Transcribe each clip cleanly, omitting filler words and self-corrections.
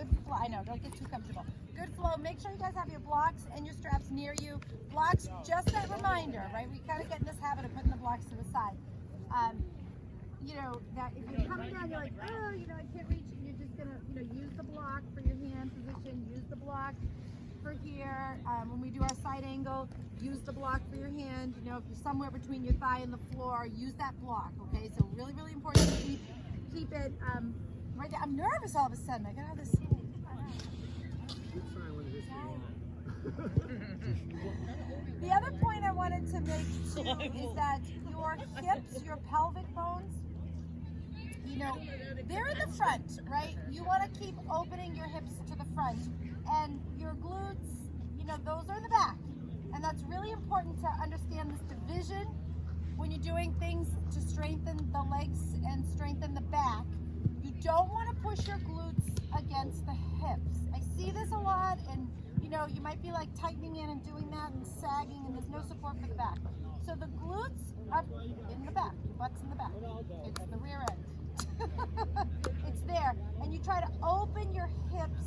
good flow. I know, don't get too comfortable. Good flow. Make sure you guys have your blocks and your straps near you. Blocks, just that reminder, right? We kind of get in this habit of putting the blocks to the side. You know, that if you're coming down, you're like, oh, you know, I can't reach it. You're just gonna, you know, use the block for your hand position. Use the block for here. When we do our side angle, use the block for your hand. You know, if you're somewhere between your thigh and the floor, use that block. Okay, so really, really important to keep it right there. I'm nervous all of a sudden. I got all this. The other point I wanted to make too is that your hips, your pelvic bones, you know, they're in the front, right? You want to keep opening your hips to the front, and your glutes, you know, those are in the back. And that's really important to understand this division when you're doing things to strengthen the legs and strengthen the back. You don't want to push your glutes against the hips. I see this a lot, and you know, you might be like tightening in and doing that and sagging, and there's no support for the back. So the glutes are in the back, your butt's in the back. It's the rear end. It's there. And you try to open your hips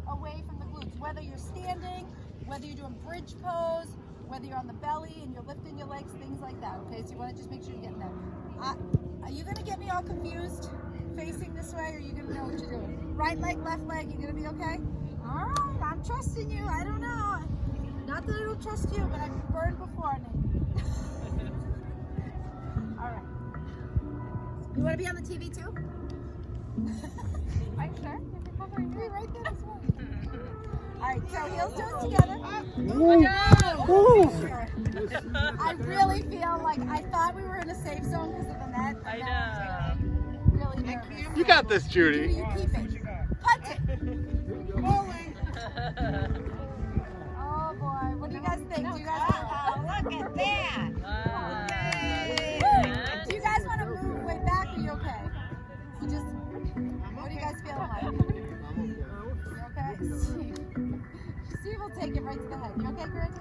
away from the glutes, whether you're standing, whether you're doing bridge pose, whether you're on the belly and you're lifting your legs, things like that. Okay, so you want to just make sure you're getting that. Are you going to get me all confused facing this way, or are you going to know what you're doing? Right leg, left leg, you going to be okay? All right, I'm trusting you. I don't know. Not that I don't trust you, but I've been burned before, Nate. All right. You want to be on the TV too? I'm sure. If you're covering me right there as well. All right, so heels toes together. I really feel like I thought we were in a safe zone because of the net. I know. Really nervous. You got this, Judy. Judy, you keep it. Punt it. Oh boy, what do you guys think? Do you guys Look at that. Do you guys want to move way back, or are you okay? You just, what are you guys feeling like? You okay? Steve will take it right to the head. You okay, Corinne?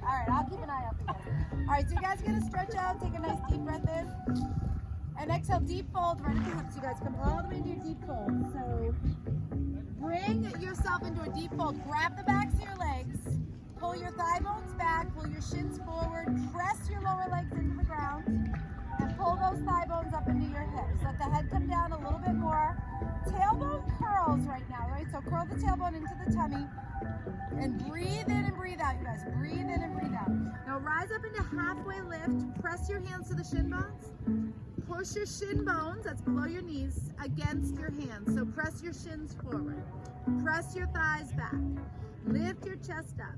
All right, I'll keep an eye out for you guys. All right, so you guys are gonna stretch out, take a nice deep breath in, and exhale, deep fold right at the hips. You guys come all the way into your deep fold. So bring yourself into a deep fold. Grab the backs of your legs. Pull your thigh bones back. Pull your shins forward. Press your lower legs into the ground. And pull those thigh bones up into your hips. Let the head come down a little bit more. Tailbone curls right now, right? So curl the tailbone into the tummy. And breathe in and breathe out, you guys. Breathe in and breathe out. Now rise up into halfway lift. Press your hands to the shin bones. Push your shin bones, that's below your knees, against your hands. So press your shins forward. Press your thighs back. Lift your chest up.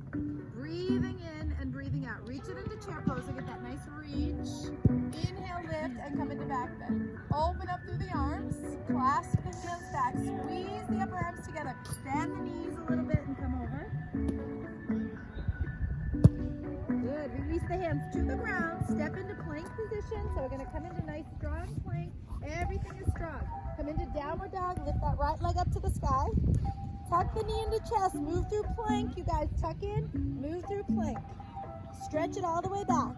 Breathing in and breathing out. Reach it into chair pose and get that nice reach. Inhale, lift, and come into back bend. Open up through the arms. Clasp the hands back. Squeeze the upper arms together. Bend the knees a little bit and come over. Good. Release the hands to the ground. Step into plank position. So we're going to come into nice strong plank. Everything is strong. Come into downward dog. Lift that right leg up to the sky. Tuck the knee into chest. Move through plank. You guys tuck in. Move through plank. Stretch it all the way back.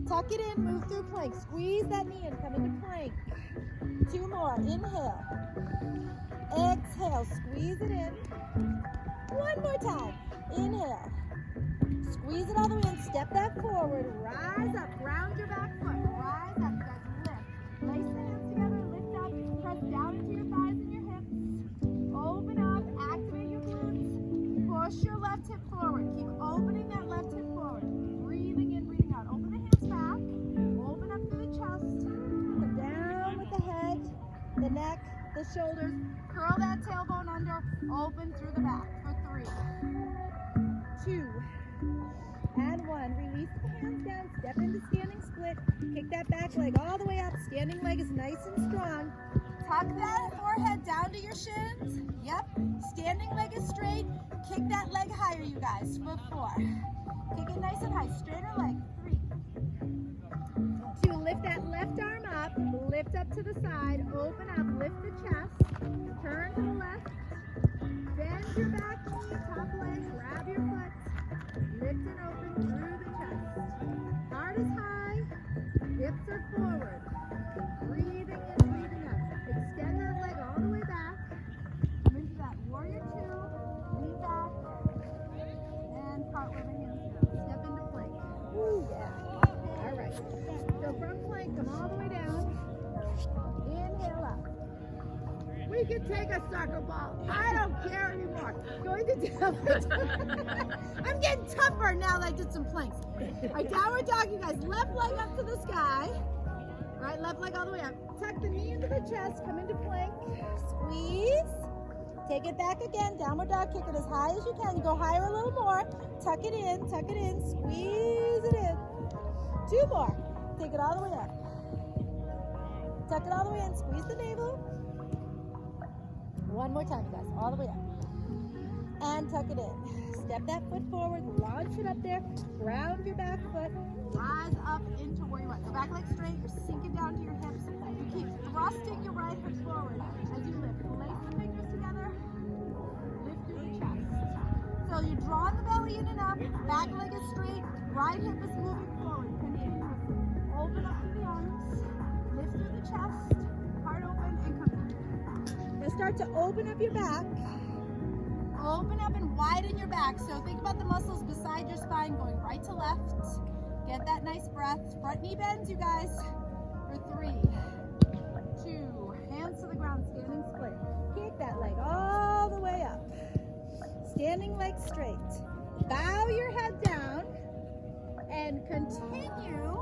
Tuck it in. Move through plank. Squeeze that knee in. Come into plank. 2 more. Inhale. Exhale. Squeeze it in. 1 more time. Inhale. Squeeze it all the way in. Step that forward. Rise up. Round your back foot. Rise up. You guys lift. Lace the hands together. Lift up. Press down into your thighs and your hips. Open up. Activate your glutes. Push your left hip forward. Keep opening that left hip forward. Breathing in, breathing out. Open the hands back. Open up through the chest. Come down with the head, the neck, the shoulders. Curl that tailbone under. Open through the back for 3, 2, and 1. Release the hands down. Step into standing split. Kick that back leg all the way up. Standing leg is nice and strong. Tuck that forehead down to your shins. Yep. Standing leg is straight. Kick that leg higher, you guys, for 4. Kick it nice and high. Straighter leg. 3, 2. Lift that left arm up. Lift up to the side. Open up. Lift the chest. Turn to the left. Bend your back knee. Top leg. Grab your foot. Lift and open through the chest. Heart is high. Hips are forward. Breathing in, breathing out. Extend that leg all the way back. We can take a soccer ball. I don't care anymore. Going to downward dog. I'm getting tougher now that I did some planks. All right, downward dog, you guys. Left leg up to the sky. Right, left leg all the way up. Tuck the knee into the chest. Come into plank. Squeeze. Take it back again. Downward dog. Kick it as high as you can. Go higher a little more. Tuck it in. Tuck it in. Squeeze it in. 2 more. Take it all the way up. Tuck it all the way in. Squeeze the navel. 1 more time, you guys. All the way up. And tuck it in. Step that foot forward. Launch it up there. Ground your back foot. Rise up into where you want. Go back leg straight. You're sinking down to your hips. You keep thrusting your right hip forward as you lift. Lace the fingers together. Lift through the chest. So you're drawing the belly in and up. Back leg is straight. Right hip is moving forward. Continuously. Open up through the arms. Lift through the chest. Heart open and come in. Now start to open up your back. Open up and widen your back. So think about the muscles beside your spine going right to left. Get that nice breath. Front knee bends, you guys. For 3, 2, hands to the ground, standing split. Kick that leg all the way up. Standing leg straight. Bow your head down and continue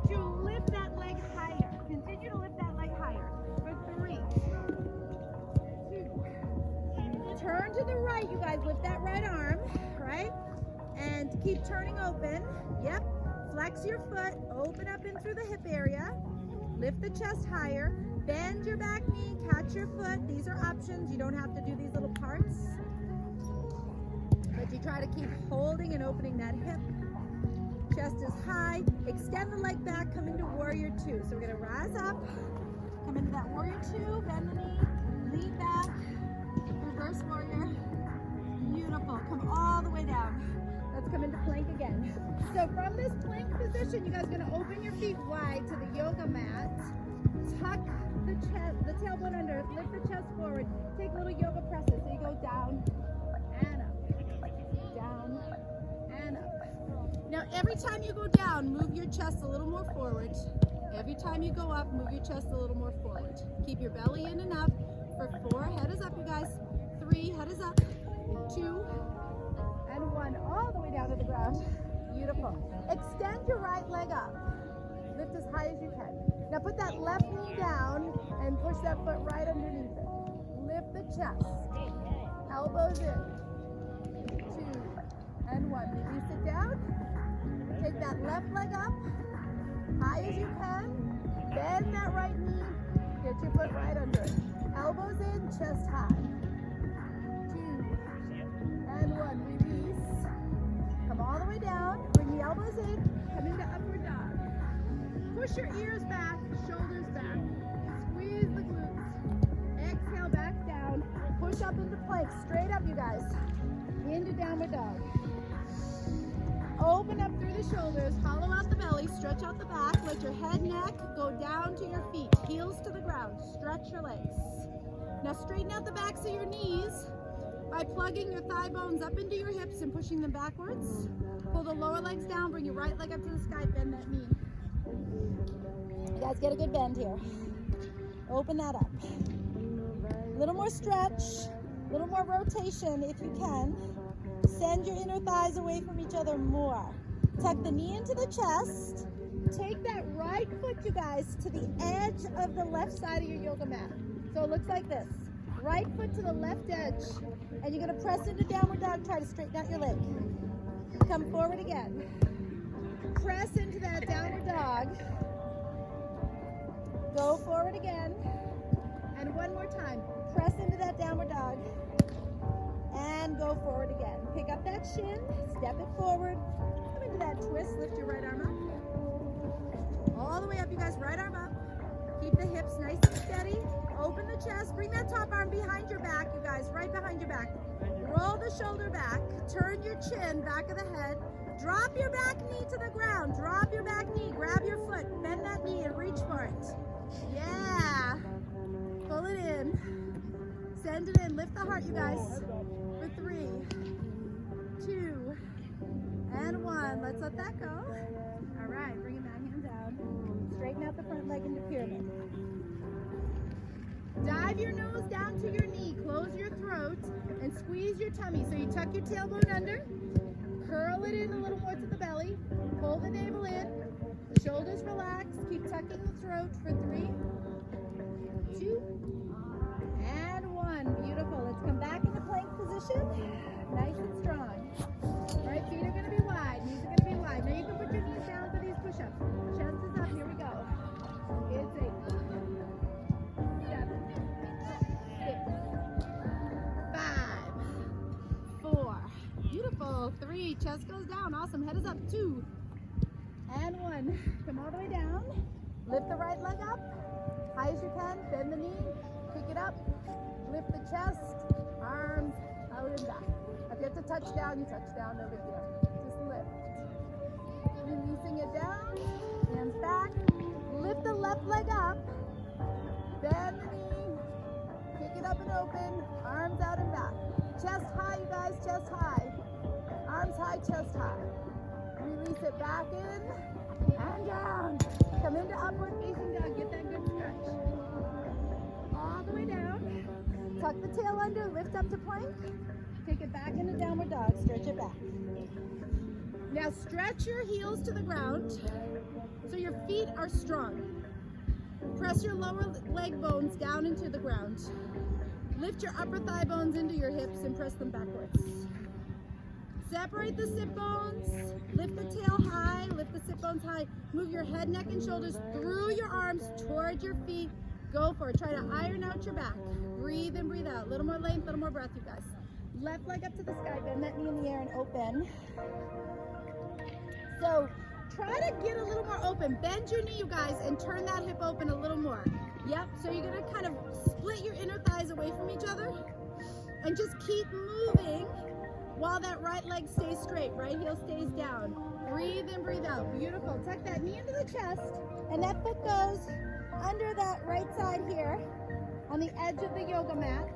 to lift that leg higher. Continue to lift that leg higher. For 3, 2, turn to the right, you guys. Lift that right arm, right? And keep turning open. Yep. Flex your foot, open up in through the hip area, lift the chest higher, bend your back knee, catch your foot. These are options. You don't have to do these little parts, but you try to keep holding and opening that hip. Chest is high. Extend the leg back, come into warrior 2. So we're gonna rise up, come into that warrior 2, bend the knee, lean back, reverse warrior. Beautiful, come all the way down. Let's come into plank again. So from this plank position, you guys are gonna open your feet wide to the yoga mat. Tuck the chest, the tailbone under, lift the chest forward. Take little yoga presses. So you go down and up, down and up. Now every time you go down, move your chest a little more forward. Every time you go up, move your chest a little more forward. Keep your belly in and up. For 4, head is up, you guys. 3, head is up. 2, and 1, all the way down to the ground. Beautiful. Extend your right leg up. Lift as high as you can. Now put that left knee down and push that foot right underneath it. Lift the chest. Elbows in. 2, and 1. Release it down. Take that left leg up. High as you can. Bend that right knee. Get your foot right under it. Elbows in, chest high. 2, and 1. Release. Come all the way down. Bring the elbows in. Come into upward dog. Push your ears back, shoulders back. Squeeze the glutes. Exhale back down. Push up into plank. Straight up, you guys. Into downward dog. Open up through the shoulders. Hollow out the belly. Stretch out the back. Let your head, neck go down to your feet. Heels to the ground. Stretch your legs. Now straighten out the backs of your knees by plugging your thigh bones up into your hips and pushing them backwards. Pull the lower legs down, bring your right leg up to the sky, bend that knee. You guys get a good bend here. Open that up. A little more stretch, a little more rotation if you can. Send your inner thighs away from each other more. Tuck the knee into the chest. Take that right foot, you guys, to the edge of the left side of your yoga mat. So it looks like this. Right foot to the left edge. And you're going to press into downward dog. Try to straighten out your leg. Come forward again. Press into that downward dog. Go forward again. And one more time. Press into that downward dog. And go forward again. Pick up that shin. Step it forward. Come into that twist. Lift your right arm up. All the way up, you guys. Right arm up. Keep the hips nice and steady. Open the chest. Bring that top arm behind your back, you guys. Right behind your back. Roll the shoulder back. Turn your chin, back of the head. Drop your back knee to the ground. Drop your back knee. Grab your foot. Bend that knee and reach for it. Yeah. Pull it in. Send it in. Lift the heart, you guys. For 3, 2, and 1. Let's let that go. All right. Bring that hand down. Straighten out the front leg into pyramid. Dive drive your nose down to your knee, close your throat, and squeeze your tummy. So you tuck your tailbone under, curl it in a little more to the belly, pull the navel in, shoulders relax, keep tucking the throat for 3, 2, and 1. Beautiful. Let's come back into plank position, nice and strong. All right, feet are going to be wide, knees are going to be wide. Now you can put your knees down for these push-ups. Chest is up, here we go. It's 8, 7, 6, 5, 4. Beautiful. 3, chest goes down. Awesome. Head is up. 2, and 1. Come all the way down. Lift the right leg up, high as you can. Bend the knee, kick it up. Lift the chest, arms out and back. If you have to touch down, you touch down, no big deal. Just lift. Releasing it down, hands back. Lift the left leg up, bend the knee, kick it up and open, arms out and back. Chest high, you guys, chest high. Arms high, chest high. Release it back in and down. Come into upward facing dog, get that good stretch. All the way down. Tuck the tail under, lift up to plank. Take it back into downward dog, stretch it back. Now stretch your heels to the ground so your feet are strong. Press your lower leg bones down into the ground. Lift your upper thigh bones into your hips and press them backwards. Separate the sit bones, lift the tail high, lift the sit bones high. Move your head, neck, and shoulders through your arms towards your feet. Go for it. Try to iron out your back. Breathe in, breathe out. A little more length, a little more breath, you guys. Left leg up to the sky, bend that knee in the air and open. So try to get a little more open. Bend your knee, you guys, and turn that hip open a little more. Yep, so you're gonna kind of split your inner thighs away from each other and just keep moving while that right leg stays straight, right heel stays down. Breathe in, breathe out. Beautiful. Tuck that knee into the chest, and that foot goes under that right side here on the edge of the yoga mat.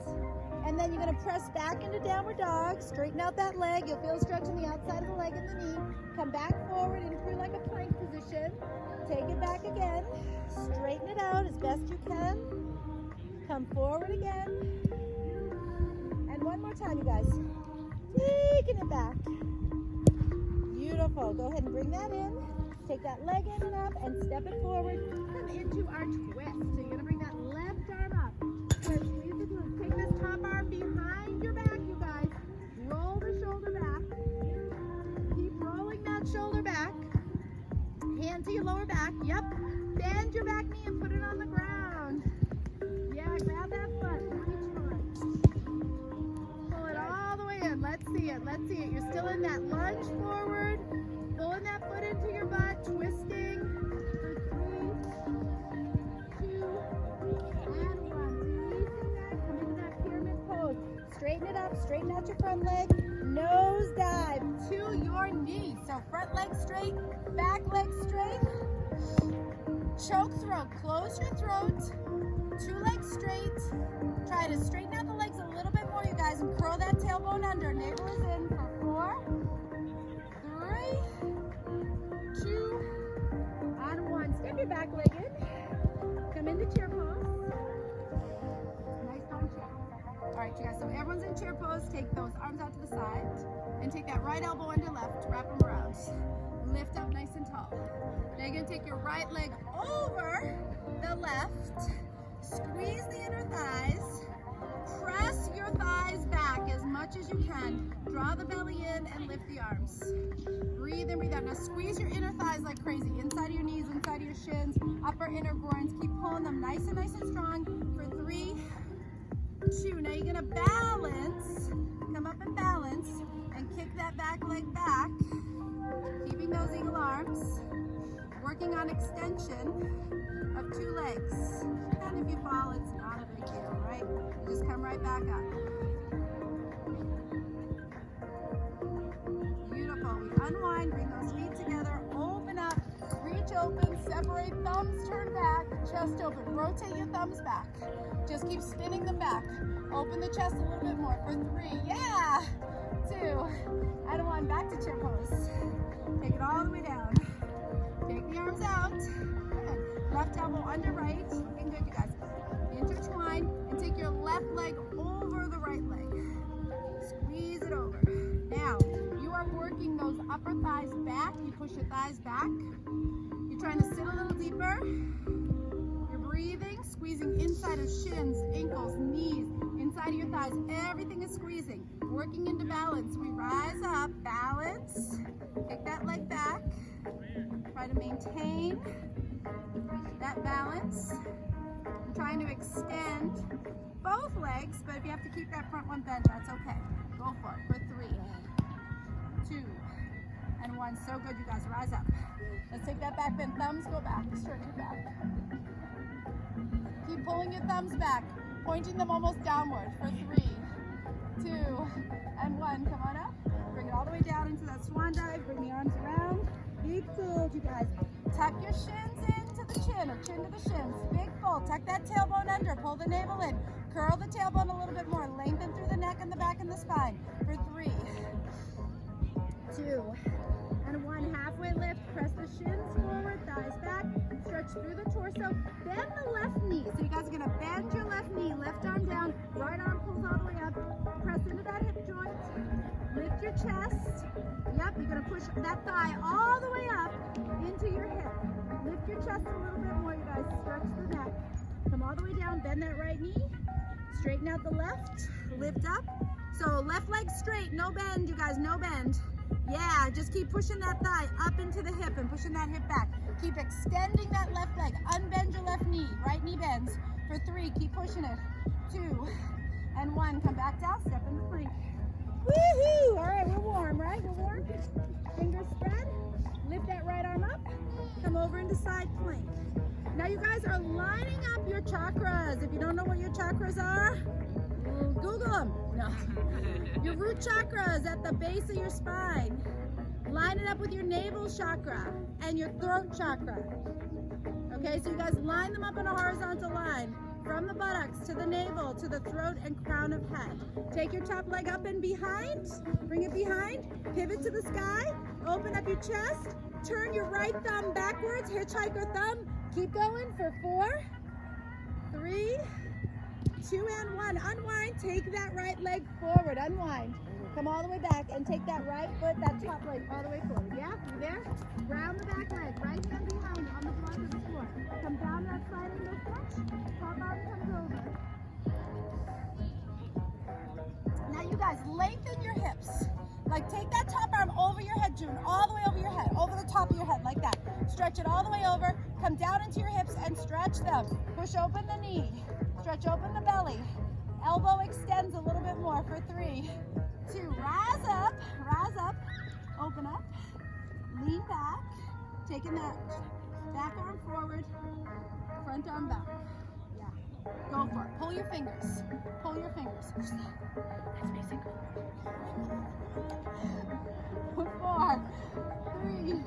And then you're going to press back into downward dog. Straighten out that leg. You'll feel a stretch on the outside of the leg and the knee. Come back forward in through like a plank position. Take it back again. Straighten it out as best you can. Come forward again. And one more time, you guys. Taking it back. Beautiful. Go ahead and bring that in. Take that leg in and up and step it forward. Come into our twist. So you're going to bring that left arm up. Twist, squeeze the glutes. Take this top arm behind your back, you guys. Roll the shoulder back. Keep rolling that shoulder back. Hand to your lower back. Yep. Bend your back knee and put it on the ground. Yeah, grab that foot. Reach for it. Pull it all the way in. Let's see it. Let's see it. You're still in that lunge forward. Pulling that foot into your butt. Twisting. For 3, 2, and 1. Releasing that. Come into that pyramid pose. Straighten it up. Straighten out your front leg. Nose dive to your knee. So front leg straight. Back leg straight. Choke throat. Close your throat. 2 legs straight. Try to straighten out the legs a little bit more, you guys, and curl that tailbone under. Navel is in for 4, 3, 2, and 1. Step your back leg in. Come into chair pose. Nice long chair. All right, you guys, so everyone's in chair pose. Take those arms out to the side and take that right elbow under left. Wrap them around. Lift up nice and tall. Now you're going to take your right leg over the left. Squeeze the inner thighs. Press your thighs back as much as you can. Draw the belly in and lift the arms. Breathe in, breathe out. Now squeeze your inner thighs like crazy. Inside of your knees, inside of your shins, upper inner groins. Keep pulling them nice and strong for 3, 2. Now you're going to balance. Come up and balance and kick that back leg back. Keeping those eagle arms. Working on extension of 2 legs. And if you fall, it's not a big deal, right? You just come right back up. Beautiful. We unwind, bring those feet together, open up, reach open, separate, thumbs turn back, chest open. Rotate your thumbs back. Just keep spinning them back. Open the chest a little bit more for 3. Yeah! 2. And 1. Back to chair pose. Take it all the way down. Take the arms out. Good. Left elbow under right. Looking good, you guys. Intertwine and take upper thighs back. You push your thighs back. You're trying to sit a little deeper. You're breathing, squeezing inside of shins, ankles, knees, inside of your thighs. Everything is squeezing. Working into balance. We rise up, balance. Take that leg back. Try to maintain that balance. I'm trying to extend both legs, but if you have to keep that front one bent, that's okay. Go for it. For 3, 2, and 1. So good, you guys. Rise up. Let's take that back bend. Thumbs go back. Straighten it back. Keep pulling your thumbs back, pointing them almost downward. For 3, 2, and 1. Come on up. Bring it all the way down into that swan dive. Bring the arms around. Big fold, you guys. Tuck your shins into the chin, or chin to the shins. Big fold. Tuck that tailbone under. Pull the navel in. Curl the tailbone a little bit more. Lengthen through the neck and the back and the spine. For 3, 2, and 1. Halfway lift. Press the shins forward, thighs back. Stretch through the torso. Bend the left knee. So you guys are going to bend your left knee. Left arm down. Right arm pulls all the way up. Press into that hip joint. Lift your chest. Yep, you're going to push that thigh all the way up into your hip. Lift your chest a little bit more, you guys. Stretch the neck. Come all the way down. Bend that right knee. Straighten out the left. Lift up. So left leg straight. No bend, you guys. No bend. Yeah, just keep pushing that thigh up into the hip and pushing that hip back. Keep extending that left leg. Unbend your left knee. Right knee bends. For 3, keep pushing it. 2, and 1. Come back down. Step into plank. Woohoo! All right, we're warm, right? We're warm. Fingers spread. Lift that right arm up. Come over into side plank. Now you guys are lining up your chakras. If you don't know what your chakras are, Google them. No. Your root chakras at the base of your spine. Line it up with your navel chakra and your throat chakra. Okay, so you guys line them up in a horizontal line. From the buttocks to the navel to the throat and crown of head. Take your top leg up and behind. Bring it behind. Pivot to the sky. Open up your chest. Turn your right thumb backwards. Hitchhiker thumb. Keep going for 4, 3, 2, and 1. Unwind. Take that right leg forward. Unwind. Come all the way back and take that right foot, that top leg, all the way forward. Yeah? You there? Round the back leg. Right hand behind on the block of the floor. Come down that side and go stretch. Top arm comes over. Now you guys, lengthen your hips. Like take that top arm over your head, June, all the way over your head, over the top of your head, like that. Stretch it all the way over. Come down into your hips and stretch them. Push open the knee. Stretch open the belly. Elbow extends a little bit more for 3, 2. Rise up, open up, lean back, taking that back arm forward, front arm back. Yeah, go for it. Pull your fingers. Pull your fingers. That's basic. 4, 3,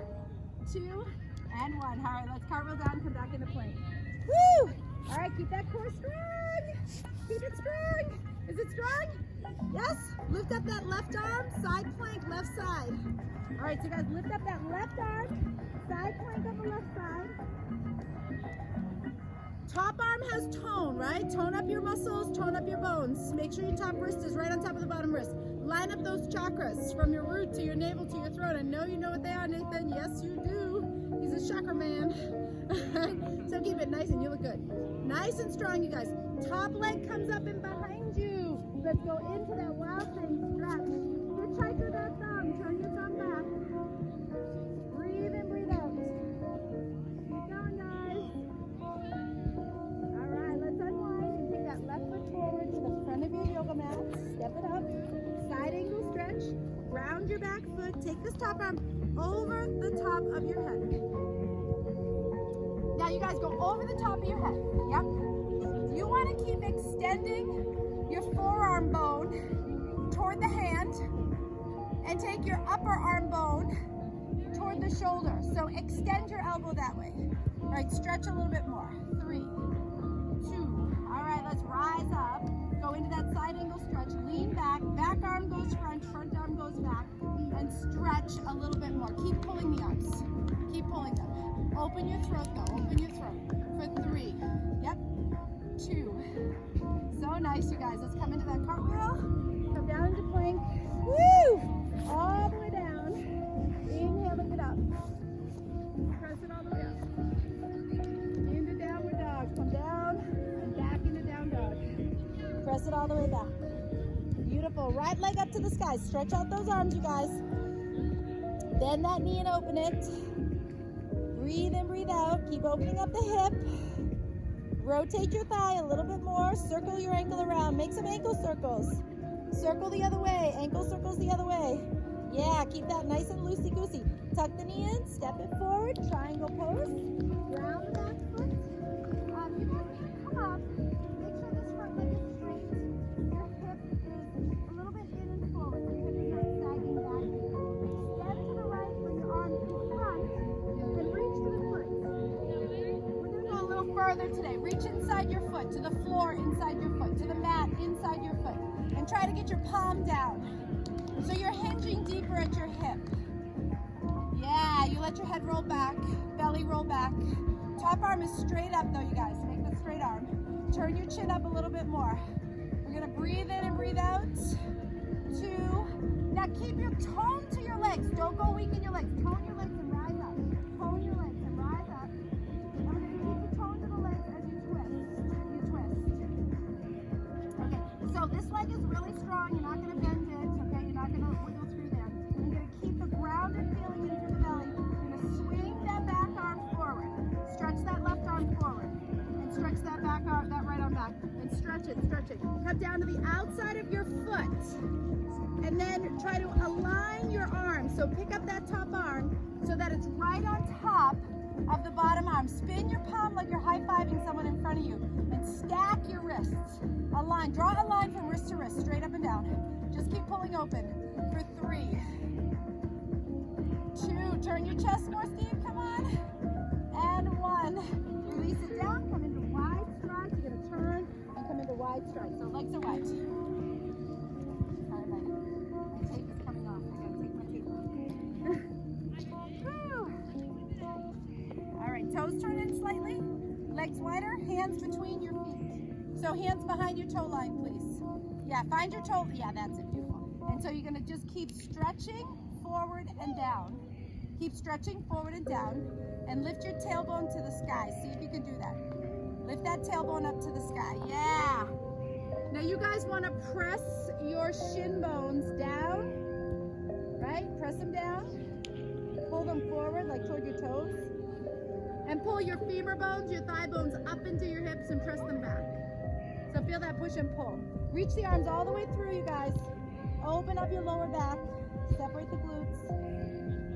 2, and 1. All right, let's cartwheel down, come back into plank. Woo! All right, keep that core strong. Keep it strong. Is it strong? Yes? Lift up that left arm, side plank, left side. All right, so guys, lift up that left arm, side plank on the left side. Top arm has tone, right? Tone up your muscles, tone up your bones. Make sure your top wrist is right on top of the bottom wrist. Line up those chakras from your root to your navel to your throat. I know you know what they are, Nathan. Yes, you do. He's a chakra man. So keep it nice and you look good. Nice and strong, you guys. Top leg comes up and behind you. Let's go into that wild thing stretch. Hitchhiker that thumb. Turn your thumb back. Breathe in, breathe out. Keep going, guys. All right, let's unwind and take that left foot forward to the front of your yoga mat. Step it up. Side angle stretch. Round your back foot. Take this top arm over the top of your head. Now you guys go over the top of your head. Yep. You want to keep extending your forearm bone toward the hand and take your upper arm bone toward the shoulder. So extend your elbow that way. All right, stretch a little bit more. 3, 2. All right, let's rise up. Go into that side angle stretch. Lean back. Back arm goes front. Front arm goes back. And stretch a little bit more. Keep pulling the arms. Keep pulling them. Open your throat though. Open your throat. For 3. Yep. 2. So nice, you guys. Let's come into that cartwheel. Come down into plank. Woo! All the way down. Inhaling it up. Press it all the way up. Into downward dog. Come down and back into down dog. Press it all the way back. Beautiful. Right leg up to the sky. Stretch out those arms, you guys. Bend that knee and open it. Breathe in, breathe out. Keep opening up the hip. Rotate your thigh a little bit more. Circle your ankle around. Make some ankle circles. Circle the other way. Ankle circles the other way. Yeah, keep that nice and loosey-goosey. Tuck the knee in. Step it forward. Triangle pose. Ground the back foot. You guys can come up. Make sure this front leg is straight. Your hip is a little bit in and forward. So your hip is not sagging back. Extend to the right. Bring your arms in front. And reach to the foot. We're going to go a little further today. Reach inside your foot, to the floor inside your foot, to the mat inside your foot. And try to get your palm down. So you're hinging deeper at your hip. Yeah, you let your head roll back, belly roll back. Top arm is straight up though, you guys. Make that straight arm. Turn your chin up a little bit more. We're gonna breathe in and breathe out. 2. Now keep your tone to your legs. Don't go weak in your legs. Tone your legs and rise up. Tone your legs and rise up. And we're gonna keep the tone to the legs as you twist. Okay, so this leg is really strong. You're not gonna bend it, okay? You're not gonna wiggle through there. You're gonna keep the grounded feeling in your belly. You're gonna swing that back arm forward. Stretch that left arm forward. And stretch that back arm, that right arm back. And stretch it, stretch it. Come down to the outside of your foot. And then try to align your arm. So pick up that top arm so that it's right on top of the bottom arm. Spin your palm like you're high-fiving someone in front of you. And stack your wrists. Align. Draw a line from wrist to wrist, straight up and down. Just keep pulling open for 3, 2. Turn your chest more, Steve. Come on. And 1. Release it down. Come into wide stride. You're going to turn and come into wide stride. So legs are wide. Sorry, buddy. My tape is coming off. I got to take my tape off. Woo. All right. Toes turn in slightly. Legs wider. Hands between your feet. So hands behind your toe line, please. Yeah, find your toe. Yeah, that's it. Beautiful. And so you're going to just keep stretching forward and down. Keep stretching forward and down. And lift your tailbone to the sky. See if you can do that. Lift that tailbone up to the sky. Yeah. Now you guys want to press your shin bones down. Right? Press them down. Pull them forward like toward your toes. And pull your femur bones, your thigh bones up into your hips and press them back. So feel that push and pull. Reach the arms all the way through, you guys. Open up your lower back. Separate the glutes.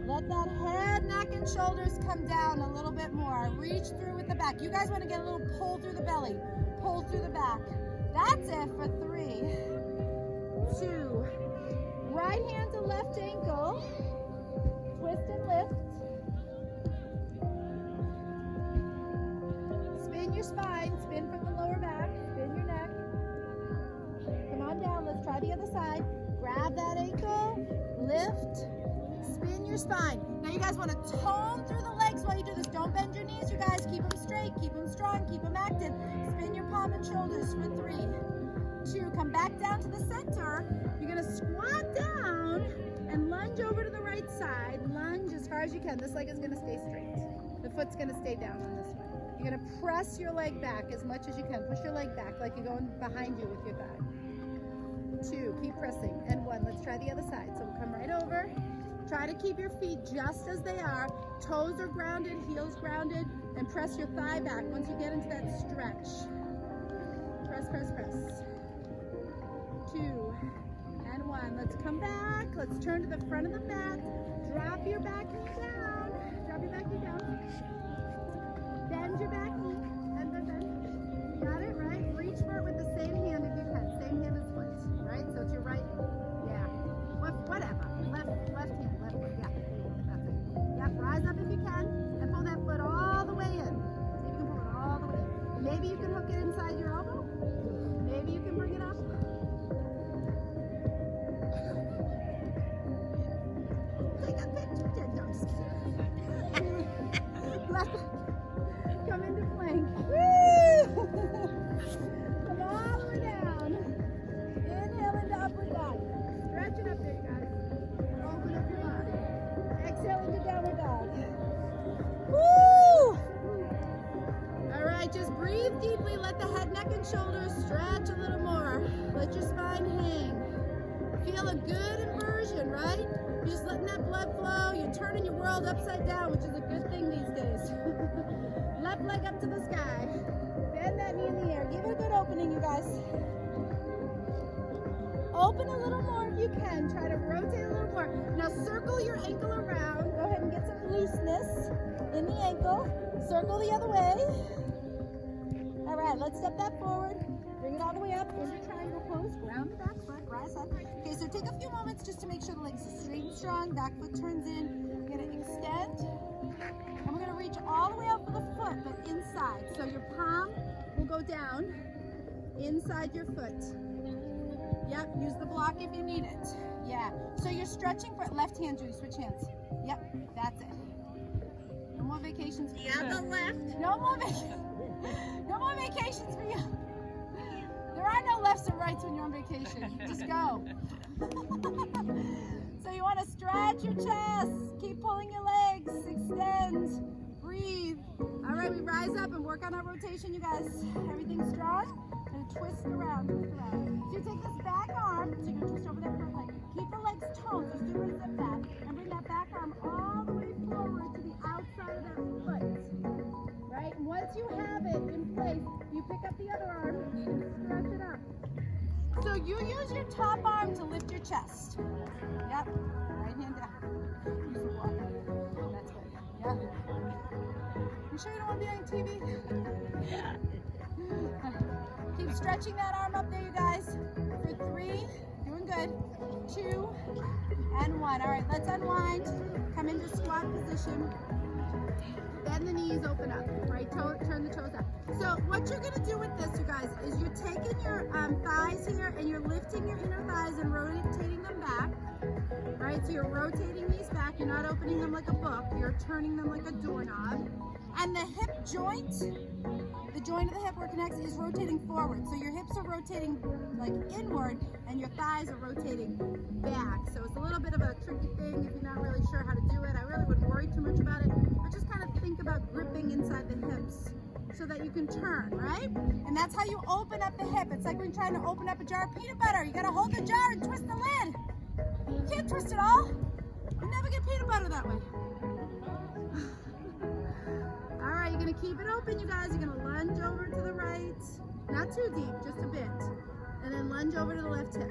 Let that head, neck, and shoulders come down a little bit more. Reach through with the back. You guys want to get a little pull through the belly. Pull through the back. That's it for 3, 2. Right hand to left ankle. Twist and lift. Spin your spine. Spin from the lower back. Spin your neck. Come on down. Let's try the other side. Grab that ankle. Lift. Spin your spine. Now you guys want to tone through the legs while you do this. Don't bend your knees, you guys. Keep them straight. Keep them strong. Keep them active. Spin your palm and shoulders for 3, 2. Come back down to the center. You're going to squat down and lunge over to the right side. Lunge as far as you can. This leg is going to stay straight. The foot's going to stay down on this one. You're going to press your leg back as much as you can. Push your leg back like you're going behind you with your thigh. 2. Keep pressing. And 1. Let's try the other side. So we'll come right over. Try to keep your feet just as they are. Toes are grounded, heels grounded, and press your thigh back once you get into that stretch. Press, press, press. 2 and 1. Let's come back. Let's turn to the front of the mat. Drop your back knee down. Drop your back knee down. Bend your back knee. Bend, bend, bend. You got it, right? Reach for it with the same hand if you can. Same hand as foot, right? So it's your right. Yeah. Whatever. Left hand. Left foot. Yeah. That's it. Yep. Rise up if you can and pull that foot all the way in. See if you can pull it all the way in. Maybe you can hook it inside your elbow. Maybe you can bring it up. Take a picture. No, I'm just kidding. Left. Come into plank. Stretch a little more. Let your spine hang. Feel a good inversion, right? You're just letting that blood flow. You're turning your world upside down, which is a good thing these days. Left leg up to the sky. Bend that knee in the air. Give it a good opening, you guys. Open a little more if you can. Try to rotate a little more. Now circle your ankle around. Go ahead and get some looseness in the ankle. Circle the other way. All right, let's step that forward. Bring it all the way up into triangle pose. Ground the back foot, rise up. Okay, so take a few moments just to make sure the legs are straight and strong. Back foot turns in. You're gonna extend. And we're gonna reach all the way out for the foot, but inside. So your palm will go down inside your foot. Yep, use the block if you need it. Yeah, so you're stretching for left hand, Judy, switch hands. Yep, that's it. No more vacations for you. The other left. No more no more vacations for you. There are no lefts or rights when you're on vacation. Just go. So you want to stretch your chest. Keep pulling your legs. Extend. Breathe. All right, we rise up and work on our rotation, you guys. Everything's strong. And twist around, twist around. So you take this back arm. So you're going to twist over that front leg. Keep the legs toned. So do a zip back. And bring that back arm all the way forward to the outside of that foot. Right? And once you have it in place, you pick up the other arm and stretch it up. So you use your top arm to lift your chest. Yep. Right hand down. Use the block. That's good. Yep. You sure you don't want to be on TV? Keep stretching that arm up there, you guys. For 3, doing good. 2, and 1. All right, let's unwind. Come into squat position. Bend the knees, open up, right toe, turn the toes up. So what you're gonna do with this, you guys, is you're taking your thighs here and you're lifting your inner thighs and rotating them back, right? So you're rotating these back, you're not opening them like a book, you're turning them like a doorknob. And the hip joint, the joint of the hip where it connects is rotating forward. So your hips are rotating like inward and your thighs are rotating back. So it's a little bit of a tricky thing if you're not really sure how to do it. I really wouldn't worry too much about it, but just kind of think about gripping inside the hips so that you can turn, right? And that's how you open up the hip. It's like when you're trying to open up a jar of peanut butter. You gotta hold the jar and twist the lid. You can't twist it all. You never get peanut butter that way. All right, you're gonna keep it open, you guys. You're gonna lunge over to the right. Not too deep, just a bit. And then lunge over to the left hip.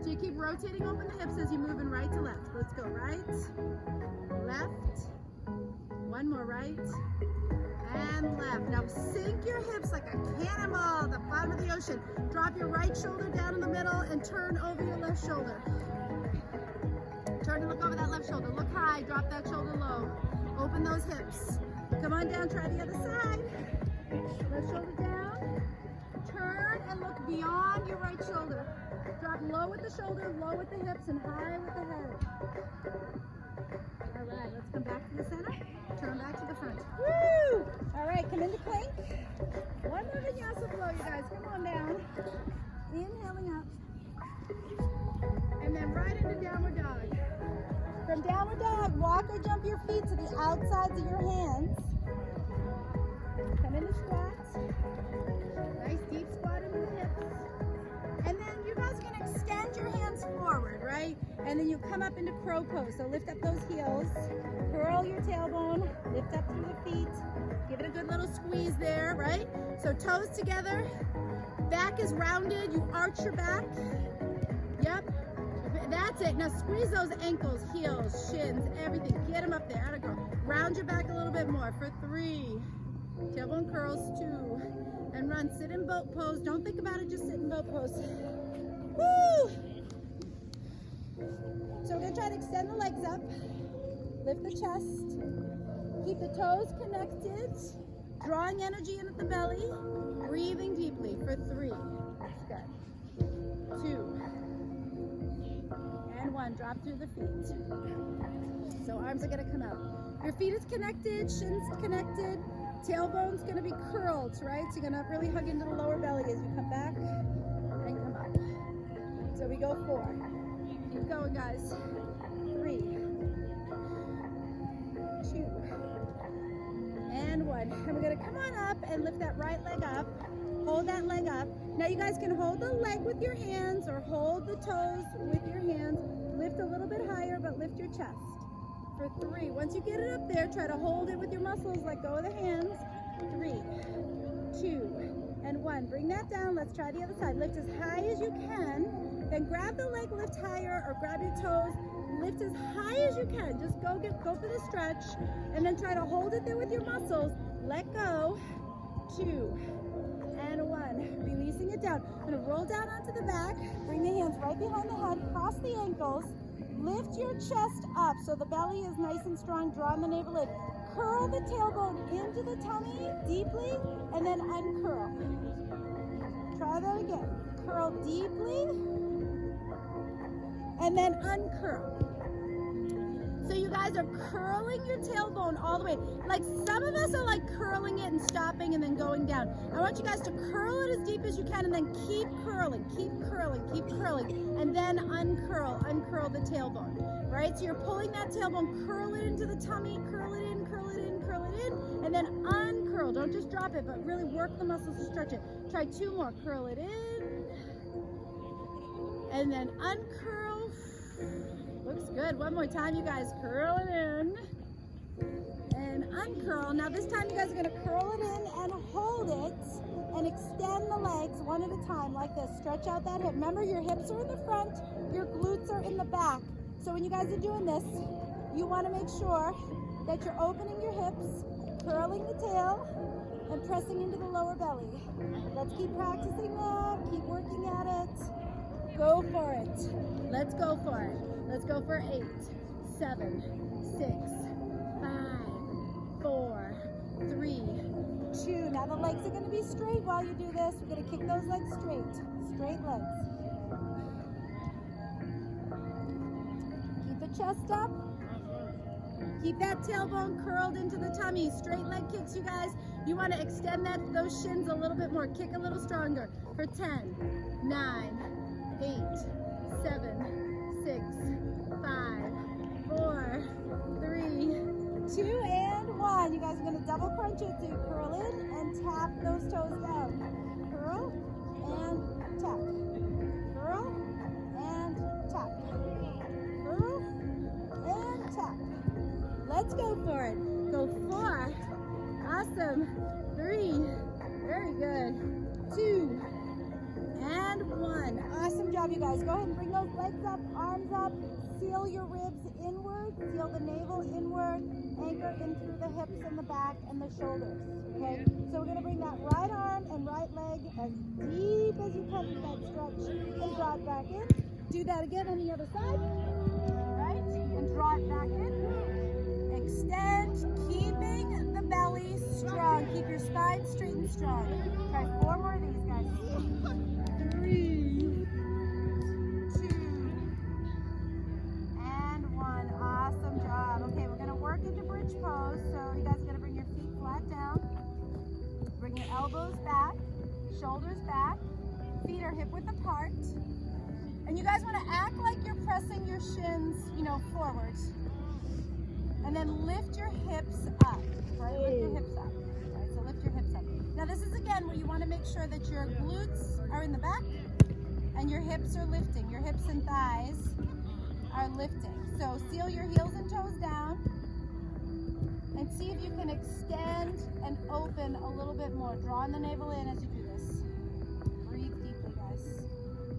So you keep rotating open the hips as you move in right to left. Let's go right, left, one more right, and left. Now sink your hips like a cannonball at the bottom of the ocean. Drop your right shoulder down in the middle and turn over your left shoulder. Turn and look over that left shoulder. Look high, drop that shoulder low. Open those hips. Come on down, try the other side. Left shoulder down. Turn and look beyond your right shoulder. Drop low with the shoulder, low with the hips, and high with the head. All right, let's come back to the center. Turn back to the front. Woo! All right, come into plank. One more vinyasa flow, you guys. Come on down. Inhaling up. And then right into downward dog. From downward dog, walk or jump your feet to the outsides of your hands. Come into squats. Nice deep squat into the hips. And then you guys can extend your hands forward, right? And then you come up into crow pose. So lift up those heels. Curl your tailbone. Lift up through the feet. Give it a good little squeeze there, right? So toes together. Back is rounded. You arch your back. Yep. That's it. Now squeeze those ankles, heels, shins, everything. Get them up there. Atta girl. Round your back a little bit more for 3. Tailbone curls, 2. And run. Sit in boat pose. Don't think about it. Just sit in boat pose. Woo! So we're going to try to extend the legs up. Lift the chest. Keep the toes connected. Drawing energy in at the belly. Breathing deeply for 3. That's good. 2. And 1. Drop through the feet. So arms are going to come out. Your feet is connected, shins connected, tailbone's going to be curled, right? So you're going to really hug into the lower belly as you come back and come up. So we go 4. Keep going, guys. 3. 2. And 1. And we're going to come on up and lift that right leg up. Hold that leg up. Now you guys can hold the leg with your hands or hold the toes with your hands. Lift a little bit higher, but lift your chest. For 3. Once you get it up there, try to hold it with your muscles. Let go of the hands. 3, 2, and 1. Bring that down. Let's try the other side. Lift as high as you can. Then grab the leg, lift higher, or grab your toes. Lift as high as you can. Just go for the stretch, and then try to hold it there with your muscles. Let go. 2 and 1. Releasing it down. I'm gonna roll down onto the back. Bring the hands right behind the head. Cross the ankles. Lift your chest up so the belly is nice and strong. Draw the navel in. Curl the tailbone into the tummy deeply, and then uncurl. Try that again. Curl deeply, and then uncurl. So you guys are curling your tailbone all the way. Like some of us are like curling it and stopping and then going down. I want you guys to curl it as deep as you can and then keep curling, and then uncurl the tailbone, right? So you're pulling that tailbone, curl it into the tummy, curl it in, and then uncurl. Don't just drop it, but really work the muscles to stretch it. Try 2 more. Curl it in, and then uncurl. Looks good. One more time, you guys. Curl it in and uncurl. Now this time you guys are going to curl it in and hold it and extend the legs one at a time like this. Stretch out that hip. Remember, your hips are in the front, your glutes are in the back. So when you guys are doing this, you want to make sure that you're opening your hips, curling the tail, and pressing into the lower belly. Let's keep practicing that. Keep working at it. Go for it. Let's go for it. Let's go for 8, 7, 6, 5, 4, 3, 2. Now the legs are going to be straight while you do this. We're going to kick those legs straight. Straight legs. Keep the chest up. Keep that tailbone curled into the tummy. Straight leg kicks, you guys. You want to extend those shins a little bit more. Kick a little stronger. For 10, 9, 8, 7, 6, 5, 4, 3, 2, and 1. You guys are going to double crunch it. So you curl in and tap those toes down. Curl and tap. Curl and tap. Curl and tap. Let's go for it. Go 4. Awesome. 3. Very good. 2. And 1. Awesome job, you guys. Go ahead and bring those legs up, arms up. Seal your ribs inward. Seal the navel inward. Anchor in through the hips and the back and the shoulders. Okay? So we're going to bring that right arm and right leg as deep as you can into that stretch and draw it back in. Do that again on the other side. Right? And draw it back in. Extend, keeping the belly strong. Keep your spine straight and strong. Try 4 more of these, guys. 3, 2, and 1. Awesome job. Okay, we're going to work into bridge pose. So you guys are going to bring your feet flat down. Bring your elbows back, shoulders back. Feet are hip width apart. And you guys want to act like you're pressing your shins, forward. And then lift your hips up, right? Lift your hips up, right? So lift your hips up. Now this is again where you want to make sure that your glutes are in the back and your hips are lifting. Your hips and thighs are lifting. So seal your heels and toes down and see if you can extend and open a little bit more. Drawing the navel in as you do this. Breathe deeply, guys.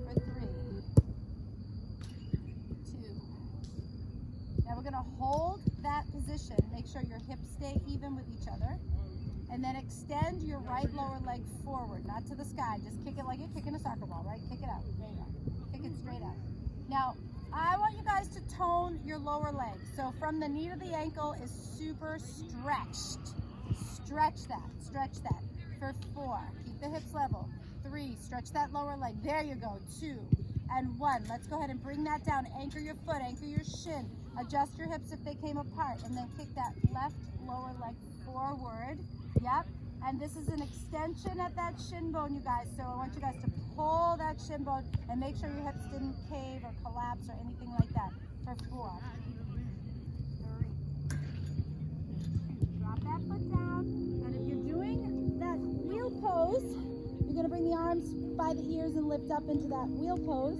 For 3, 2. Now we're going to hold that position. Make sure your hips stay even with each other. And then extend your right lower leg forward, not to the sky. Just kick it like you're kicking a soccer ball, right? Kick it out. There you go. Kick it straight out. Now, I want you guys to tone your lower leg. So from the knee to the ankle is super stretched. Stretch that. Stretch that. For 4. Keep the hips level. 3. Stretch that lower leg. There you go. 2 and 1. Let's go ahead and bring that down. Anchor your foot. Anchor your shin. Adjust your hips if they came apart. And then kick that left lower leg forward. Yep. And this is an extension at that shin bone, you guys. So I want you guys to pull that shin bone and make sure your hips didn't cave or collapse or anything like that. For 4. 3. Drop that foot down. And if you're doing that wheel pose, you gonna bring the arms by the ears and lift up into that wheel pose.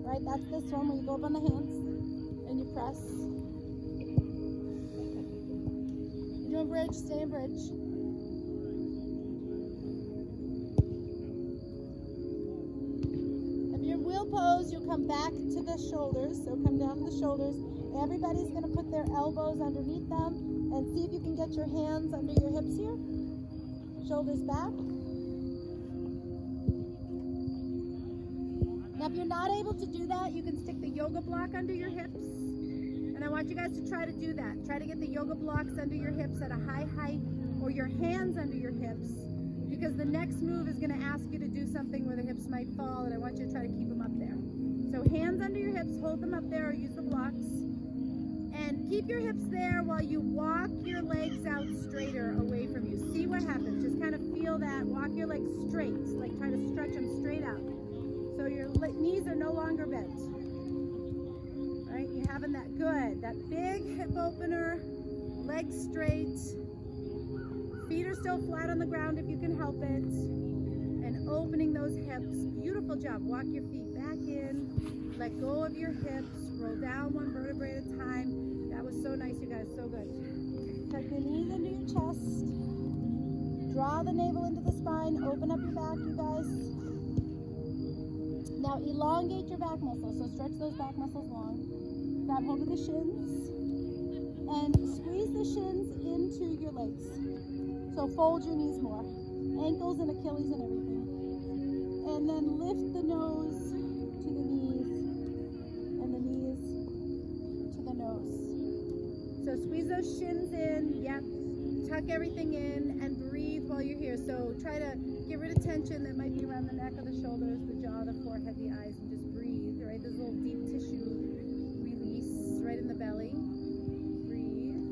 Right, that's this one where you go up on the hands and you press. You're doing bridge, stay in bridge. If you're in wheel pose, you'll come back to the shoulders. So come down to the shoulders. Everybody's gonna put their elbows underneath them and see if you can get your hands under your hips here. Shoulders back. Now, if you're not able to do that, you can stick the yoga block under your hips. And I want you guys to try to do that. Try to get the yoga blocks under your hips at a high height, or your hands under your hips, because the next move is going to ask you to do something where the hips might fall, and I want you to try to keep them up there. So hands under your hips, hold them up there, or use the blocks. And keep your hips there while you walk your legs out straighter away from you. See what happens. Just kind of feel that. Walk your legs straight, like try to stretch them straight out. So your knees are no longer bent. Right? You're having that good. That big hip opener, legs straight. Feet are still flat on the ground if you can help it. And opening those hips. Beautiful job. Walk your feet back in. Let go of your hips. Roll down one vertebrae at a time. That was so nice, you guys. So good. Tuck your knees into your chest. Draw the navel into the spine. Open up your back, you guys. Now elongate your back muscles. So stretch those back muscles long. Grab hold of the shins. And squeeze the shins into your legs. So fold your knees more. Ankles and Achilles and everything. And then lift the nose to the knees. And the knees to the nose. So squeeze those shins in. Yep. Tuck everything in and breathe while you're here. So try to get rid of tension that might be around the neck or the shoulders, the jaw, the forehead, the eyes, and just breathe. Right? There's a little deep tissue release right in the belly. Breathe.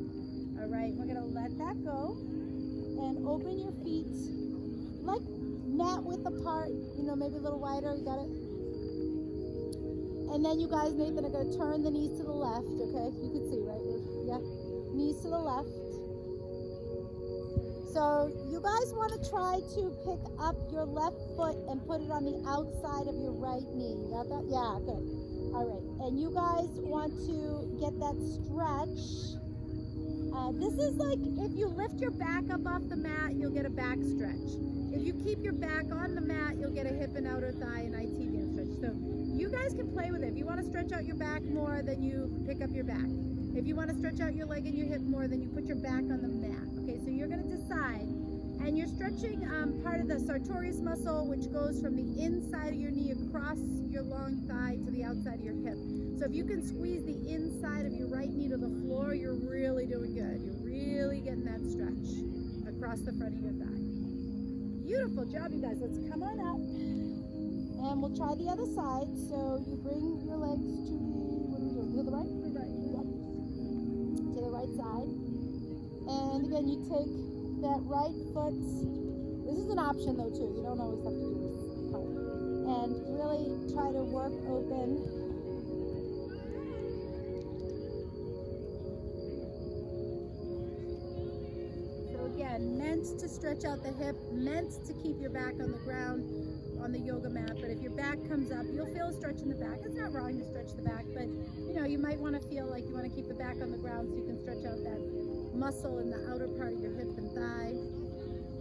All right, we're gonna let that go and open your feet like mat width apart. You know, maybe a little wider. You got it. And then you guys, Nathan, are going to turn the knees to the left, okay? You can see, right? Yeah. Knees to the left. So you guys want to try to pick up your left foot and put it on the outside of your right knee. You got that? Yeah, good. All right. And you guys want to get that stretch. This is like if you lift your back up off the mat, you'll get a back stretch. If you keep your back on the mat, you'll get a hip and outer thigh and IT band stretch. So you guys can play with it. If you want to stretch out your back more, then you pick up your back. If you want to stretch out your leg and your hip more, then you put your back on the mat. Okay, so you're going to decide. And you're stretching part of the sartorius muscle, which goes from the inside of your knee across your long thigh to the outside of your hip. So if you can squeeze the inside of your right knee to the floor, you're really doing good. You're really getting that stretch across the front of your thigh. Beautiful job, you guys. Let's come on up. And we'll try the other side. So you bring your legs to the right? Yep. To the right side. And again, you take that right foot. This is an option though too. You don't always have to do this part. And really try to work open. So again, meant to stretch out the hip, meant to keep your back on the ground on the yoga mat. But if your back comes up, you'll feel a stretch in the back. It's not wrong to stretch the back, but you know, you might want to feel like you want to keep the back on the ground so you can stretch out that muscle in the outer part of your hip and thigh,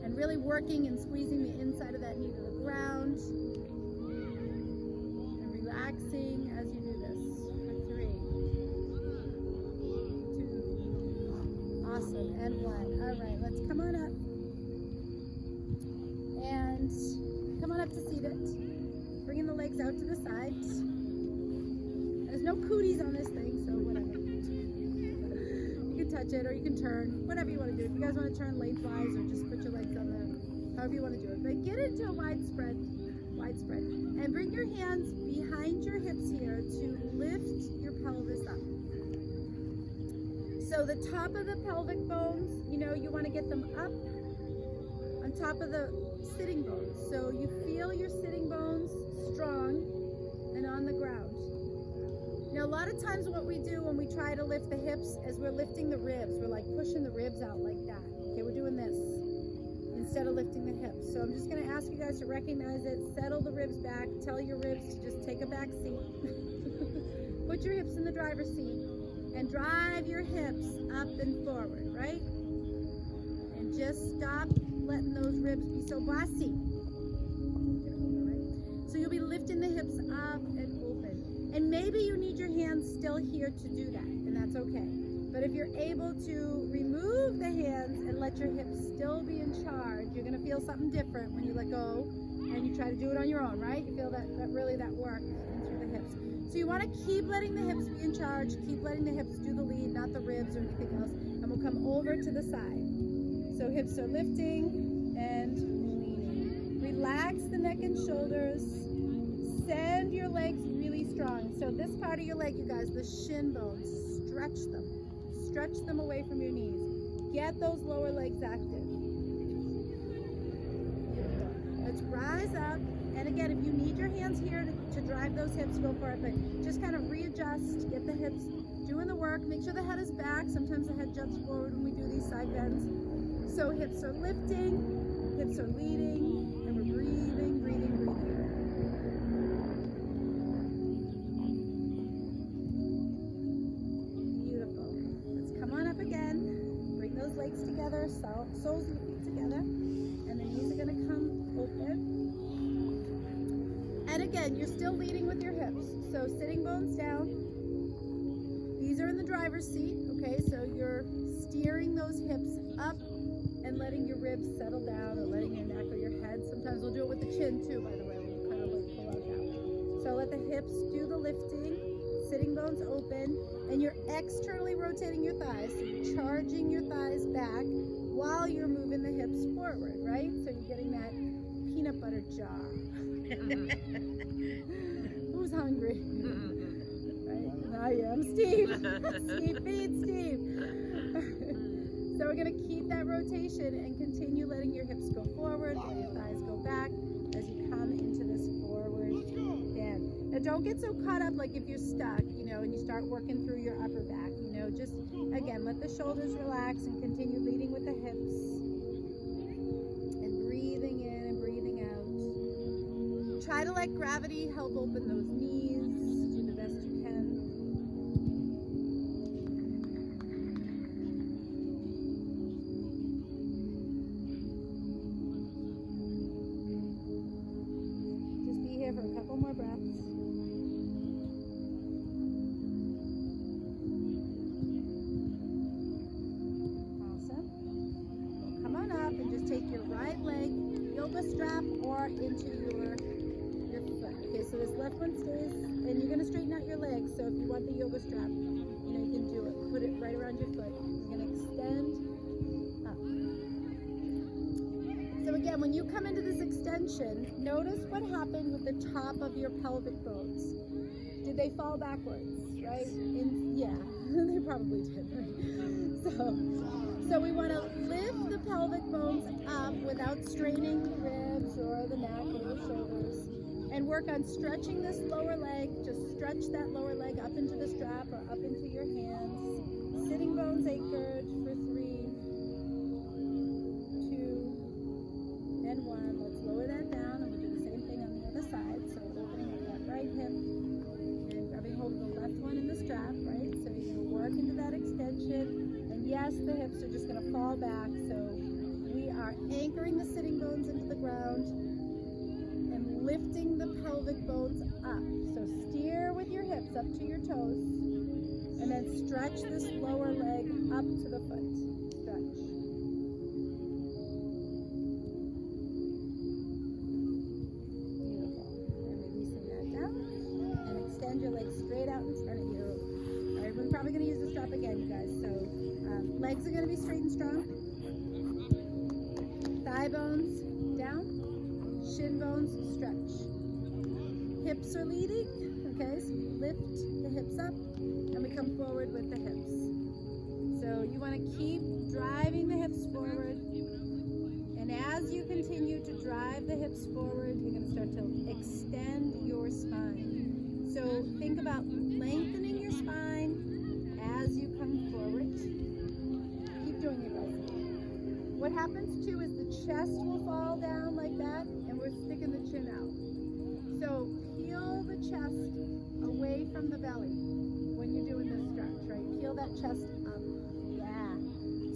and really working and squeezing the inside of that knee to the ground and relaxing as you do this for 3, 2, awesome, and 1. All right, let's come on up and come on up to seated, bringing the legs out to the sides. There's no cooties on this thing, so whatever. Touch it, or you can turn, whatever you want to do. If you guys want to turn lengthwise, or just put your legs on the, however you want to do it. But get into a wide spread, and bring your hands behind your hips here to lift your pelvis up. So the top of the pelvic bones, you know, you want to get them up on top of the sitting bones. So you feel your sitting bones strong and on the ground. Now, a lot of times what we do when we try to lift the hips is we're lifting the ribs. We're like pushing the ribs out like that. Okay, we're doing this instead of lifting the hips. So I'm just going to ask you guys to recognize it, settle the ribs back, tell your ribs to just take a back seat. Put your hips in the driver's seat and drive your hips up and forward, right? And just stop letting those ribs be so bossy. So you'll be lifting the hips up and open. And maybe you need your hands still here to do that, and that's okay. But if you're able to remove the hands and let your hips still be in charge, you're going to feel something different when you let go and you try to do it on your own, right? You feel that really that work in through the hips. So you want to keep letting the hips be in charge, keep letting the hips do the lead, not the ribs or anything else. And we'll come over to the side. So hips are lifting and leaning. Relax the neck and shoulders. Send your legs really strong. So this part of your leg, you guys, the shin bones, stretch them. Stretch them away from your knees. Get those lower legs active. Beautiful. Let's rise up. And again, if you need your hands here to drive those hips, go for it. But just kind of readjust. Get the hips doing the work. Make sure the head is back. Sometimes the head jumps forward when we do these side bends. So hips are lifting, hips are leading, and we're breathing, breathing, breathing. Legs together, soles of your feet together, and the knees are going to come open. And again, you're still leading with your hips. So sitting bones down. These are in the driver's seat, okay? So you're steering those hips up and letting your ribs settle down, or letting your neck or your head. Sometimes we'll do it with the chin too, by the way. We'll kind of like pull out down. So let the hips do the lifting. Sitting bones open, and you're externally rotating your thighs, so you're charging your thighs back while you're moving the hips forward, right? So you're getting that peanut butter jar. Who's hungry? Right? I am. Steve. Steve, feed Steve. So we're going to keep that rotation and continue letting your hips go forward, let your thighs go back as you come into this forward bend. Now don't get so caught up like if you're stuck, and you start working through your upper back, just again, let the shoulders relax and continue leading with the hips and breathing in and breathing out. Try to let gravity help open those knees. Do the best you can. Just be here for a couple more breaths. Strap or into your foot. Okay, so this left one stays, and you're going to straighten out your legs. So if you want the yoga strap, you can do it. Put it right around your foot. You're going to extend up. So again, when you come into this extension, notice what happened with the top of your pelvic bones. Did they fall backwards, right? Yeah, they probably did, right? So we want to lift the pelvic bones up without straining the ribs or the neck or the shoulders, and work on stretching this lower leg. Just stretch that lower leg up into the strap or up into your hands. Sitting bones anchored for 3, 2, and 1. Let's lower that down, and we'll do the same thing on the other side. So opening up that right hip and grabbing hold of the left one in the strap, right? So you're going to work into that extension. Yes, the hips are just going to fall back, so we are anchoring the sitting bones into the ground and lifting the pelvic bones up. So steer with your hips up to your toes, and then stretch this lower leg up to the foot. Stretch. Beautiful. And releasing that down, and extend your legs straight out in front of you. All right, we're probably going to use the strap again, you guys, so legs are going to be straight and strong. Thigh bones down. Shin bones stretch. Hips are leading. Okay, so you lift the hips up and we come forward with the hips. So you want to keep driving the hips forward. And as you continue to drive the hips forward, you're going to start to extend your spine. So think about lengthening your spine as you come forward. Keep doing it, guys. What happens too is the chest will fall down like that, and we're sticking the chin out. So peel the chest away from the belly when you're doing this stretch, right? Peel that chest up. Yeah.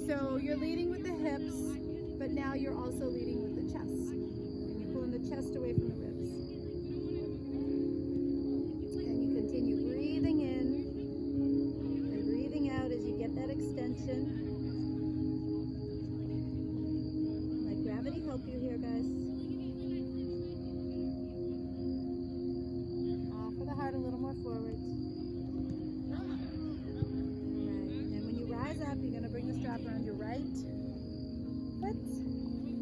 So you're leading with the hips, but now you're also leading with the chest. And you're pulling the chest away from the ribs. And you continue breathing in and breathing out as you get that extension. Let gravity help you here, guys. Offer the heart a little more forward. Alright, and when you rise up, you're going to bring the strap around your right foot.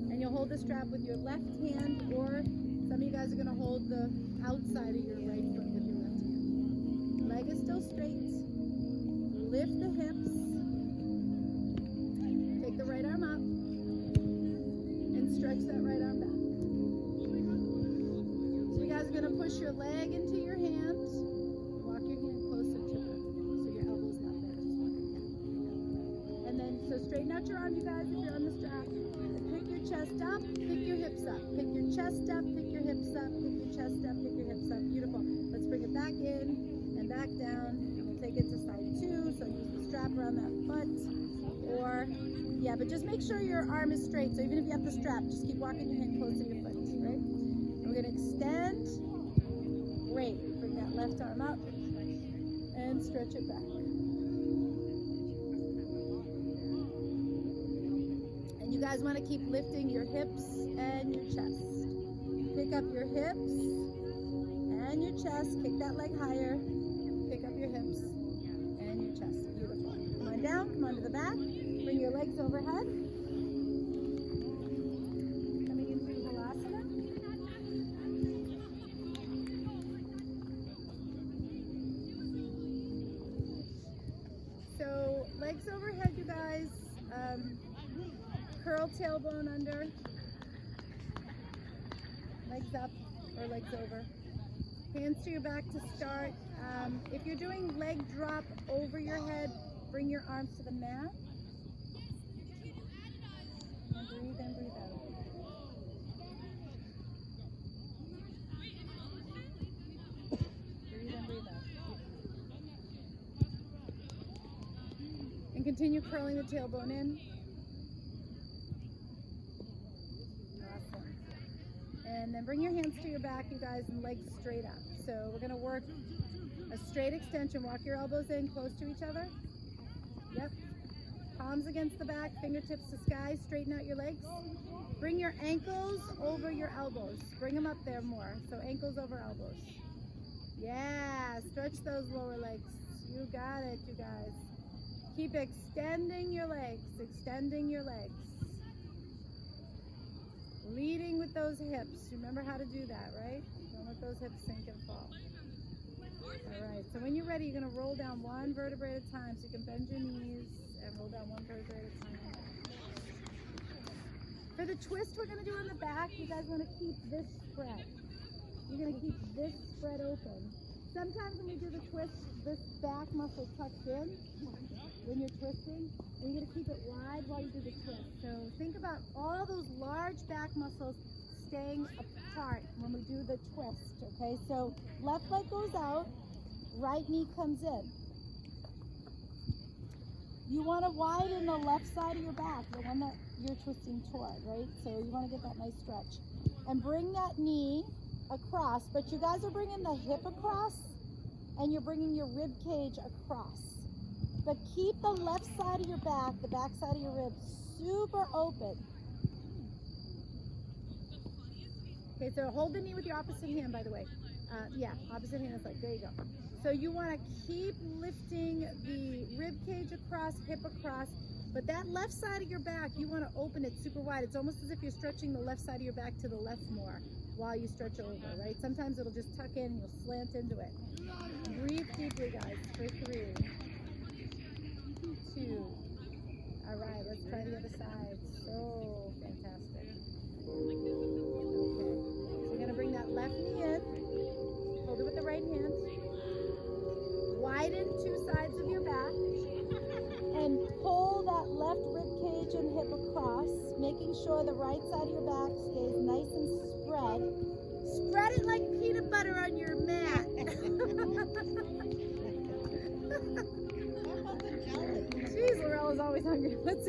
And you'll hold the strap with your left hand, or some of you guys are going to hold the outside of your right foot with your left hand. Leg is still straight. Lift the hips. Take the right arm up. And stretch that right arm back. So you guys are going to push your leg into your hand. Walk your hand closer to it so your elbow's not there. Just walk your hand. And then, so straighten out your arm, you guys, if you're on the strap. Pick your chest up, pick your hips up. Pick your chest up, pick your hips up, pick your chest up, pick your hips up. Beautiful. Let's bring it back in and back down. And we'll take it to side 2. So use the strap around that foot. Or, yeah, but just make sure your arm is straight. So even if you have the strap, just keep walking your hand close to your foot, right? And we're going to extend. Great. Bring that left arm up and stretch it back. And you guys want to keep lifting your hips and your chest. Pick up your hips and your chest. Kick that leg higher. Pick up your hips and your chest. Beautiful. Come on down. Come on to the back. Bring your legs overhead. Coming into Halasana. So legs overhead, you guys. Curl tailbone under. Legs up or legs over. Hands to your back to start. If you're doing leg drop over your head, bring your arms to the mat. And breathe in, breathe out. Breathe in, breathe out. And continue curling the tailbone in. Awesome. And then bring your hands to your back, you guys, and legs straight up. So we're going to work a straight extension. Walk your elbows in close to each other. Yep. Palms against the back, fingertips to sky. Straighten out your legs. Bring your ankles over your elbows. Bring them up there more. So ankles over elbows. Yeah, stretch those lower legs. You got it, you guys. Keep extending your legs, extending your legs. Leading with those hips. Remember how to do that, right? Don't let those hips sink and fall. All right, so when you're ready, you're going to roll down one vertebrae at a time. So you can bend your knees and roll down one vertebrae at a time. For the twist we're going to do on the back, you guys want to keep this spread. You're going to keep this spread open. Sometimes when we do the twist, this back muscle tucks in when you're twisting, and you're going to keep it wide while you do the twist. So think about all those large back muscles staying apart when we do the twist, okay? So left leg goes out, right knee comes in. You want to widen the left side of your back, the one that you're twisting toward, right? So you want to get that nice stretch. And bring that knee across, but you guys are bringing the hip across and you're bringing your rib cage across. But keep the left side of your back, the back side of your ribs, super open. Okay, so hold the knee with your opposite hand, by the way. Yeah, opposite hand is like, there you go. So you want to keep lifting the rib cage across, hip across, but that left side of your back, you want to open it super wide. It's almost as if you're stretching the left side of your back to the left more while you stretch over, right? Sometimes it'll just tuck in and you'll slant into it. Breathe deeply, guys, for 3, 2. All right, let's try the other side. So fantastic. Okay, so you're going to bring that left knee in. Hold it with the right hand. Widen 2 sides of your back. And pull that left rib cage and hip across, making sure the right side of your back stays nice and spread. Spread it like peanut butter on your mat. Jeez, Larella's always hungry. What's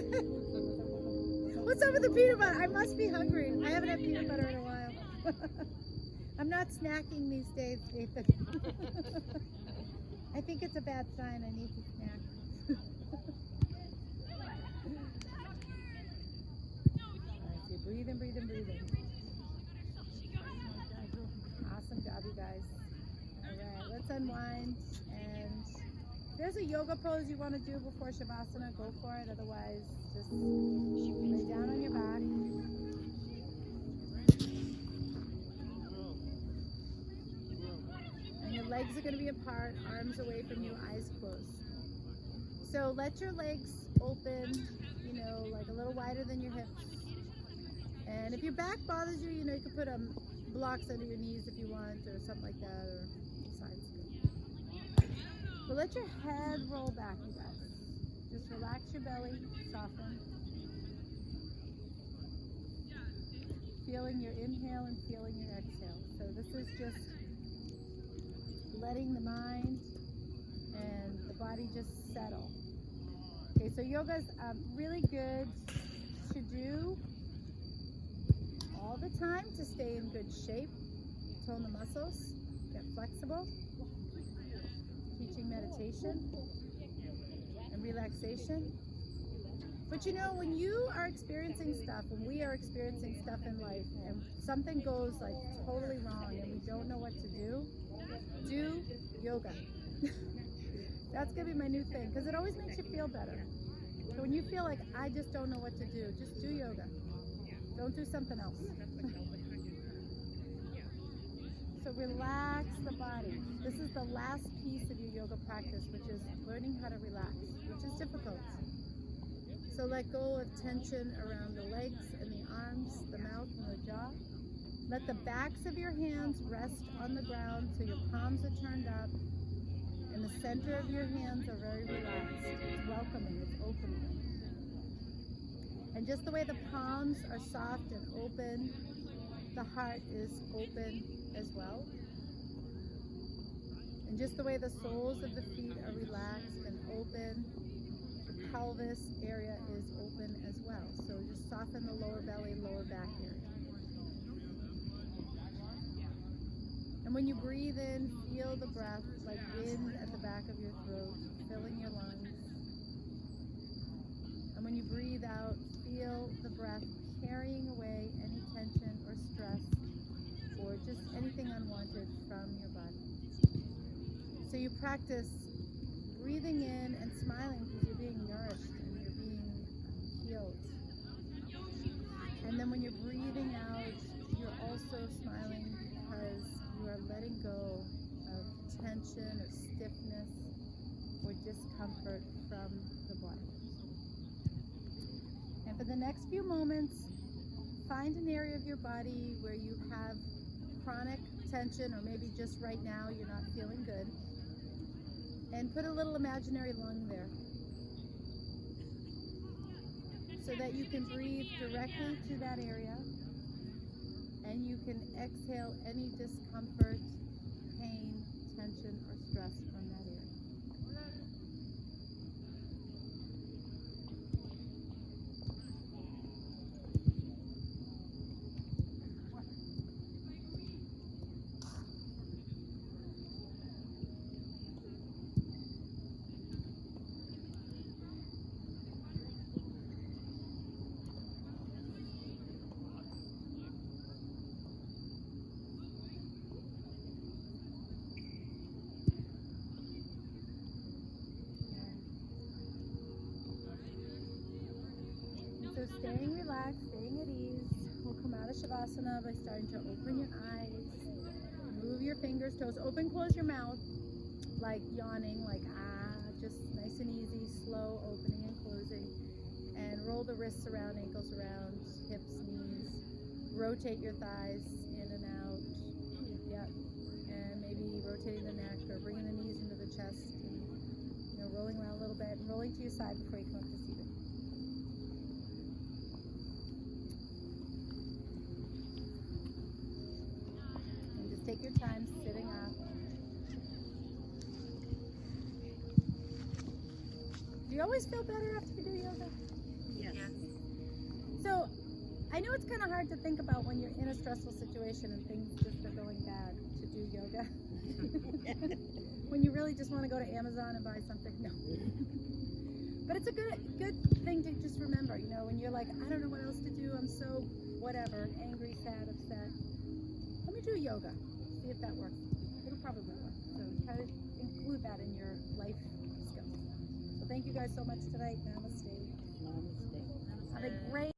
up with the peanut butter? I must be hungry. I haven't had peanut butter in a while. I'm not snacking these days, Nathan. I think it's a bad sign. I need to snack. Alright, so breathing, breathing, breathing. Awesome job, you guys. Alright, let's unwind. And if there's a yoga pose you want to do before Shavasana, go for it. Otherwise, just lay down on your back. And your legs are going to be apart, arms away from you, eyes closed. So let your legs open, you know, like a little wider than your hips. And if your back bothers you, you know, you can put blocks under your knees if you want, or something like that, or sides. But let your head roll back, you guys. Just relax your belly, soften. Feeling your inhale and feeling your exhale. So this is just letting the mind and the body just settle. Okay, so yoga's really good to do all the time to stay in good shape, tone the muscles, get flexible, teaching meditation and relaxation. But you know, when you are experiencing stuff, when we are experiencing stuff in life, and something goes like totally wrong and we don't know what to do yoga. That's gonna be my new thing, because it always makes you feel better. So when you feel like I just don't know what to do, just do yoga. Don't do something else. So relax the body. This is the last piece of your yoga practice, which is learning how to relax, which is difficult. So let go of tension around the legs and the arms, the mouth and the jaw. Let the backs of your hands rest on the ground so your palms are turned up and the center of your hands are very relaxed. It's welcoming, it's opening. And just the way the palms are soft and open, the heart is open as well. And just the way the soles of the feet are relaxed and open, the pelvis area is open as well. So just soften the lower belly, lower back area. And when you breathe in, feel the breath like wind at the back of your throat, filling your lungs. And when you breathe out, feel the breath carrying away any tension or stress or just anything unwanted from your body. So you practice breathing in and smiling because you're being nourished and you're being healed. And then when you're breathing out, you're also smiling because you are letting go of tension or stiffness or discomfort from the body. And for the next few moments, find an area of your body where you have chronic tension, or maybe just right now you're not feeling good, and put a little imaginary lung there so that you can breathe directly to that area and you can exhale any discomfort, pain, tension, or stress from that area. So staying relaxed, staying at ease. We'll come out of Shavasana by starting to open your eyes, move your fingers, toes, open, close your mouth, like yawning, like just nice and easy, slow opening and closing. And roll the wrists around, ankles around, hips, knees. Rotate your thighs in and out. Yep. And maybe rotating the neck or bringing the knees into the chest. And, rolling around a little bit and rolling to your side before you come up to seated. you always feel better after you do yoga? Yes. So, I know it's kind of hard to think about when you're in a stressful situation and things just are going bad to do yoga. When you really just want to go to Amazon and buy something. No. But it's a good thing to just remember, you know, when you're like, I don't know what else to do, I'm so whatever, angry, sad, upset. Let me do yoga. See if that works. It'll probably work. So try to include that in your life skills. So thank you guys so much tonight. Namaste.